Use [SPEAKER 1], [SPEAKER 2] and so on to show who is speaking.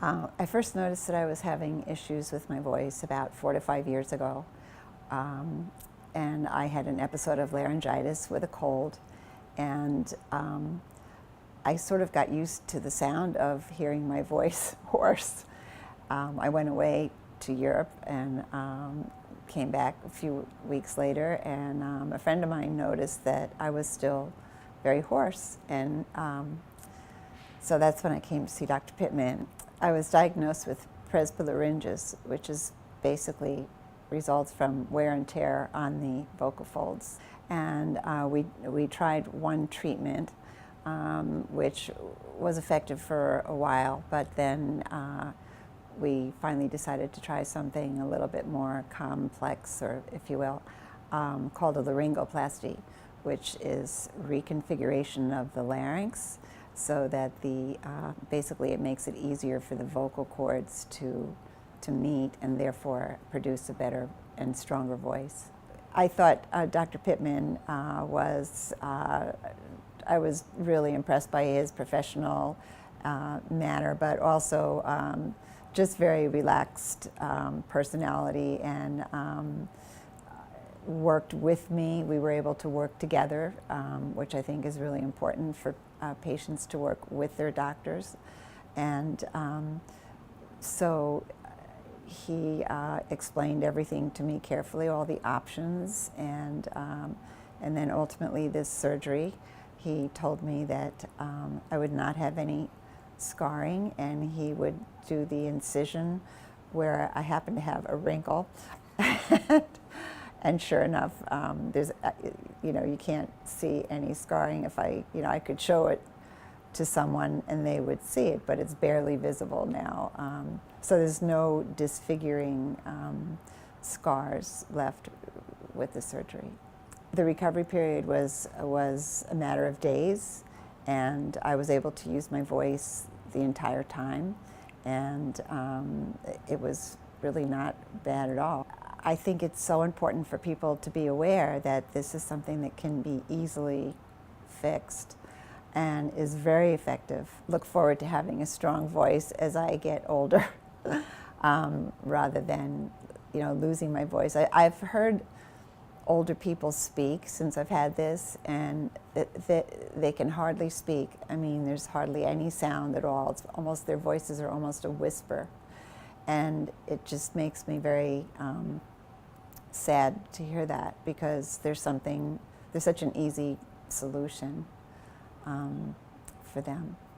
[SPEAKER 1] I first noticed that I was having issues with my voice about 4 to 5 years ago. Um, and I had an episode of laryngitis with a cold. And I sort of got used to the sound of hearing my voice hoarse. I went away to Europe and came back a few weeks later, and a friend of mine noticed that I was still very hoarse. And so that's when I came to see Dr. Pittman. I was diagnosed with presbylaryngis, which is basically results from wear and tear on the vocal folds. And we tried one treatment, which was effective for a while, but then we finally decided to try something a little bit more complex, or if you will, called a laryngoplasty, which is reconfiguration of the larynx so that basically it makes it easier for the vocal cords to meet and therefore produce a better and stronger voice. I thought Dr. Pittman I was really impressed by his professional manner, but also just very relaxed personality, and worked with me. We were able to work together, which I think is really important for patients to work with their doctors. And so he explained everything to me carefully, all the options, and then ultimately this surgery. He told me that I would not have any scarring, and he would do the incision where I happen to have a wrinkle. And sure enough, there's, you can't see any scarring. If I could show it to someone and they would see it, but it's barely visible now. So there's no disfiguring scars left with the surgery. The recovery period was a matter of days, and I was able to use my voice the entire time, and it was really not bad at all. I think it's so important for people to be aware that this is something that can be easily fixed and is very effective. Look forward to having a strong voice as I get older, rather than losing my voice. I've heard older people speak since I've had this, and they can hardly speak. I mean, there's hardly any sound at all. It's almost, their voices are almost a whisper. And it just makes me very sad to hear that, because there's such an easy solution for them.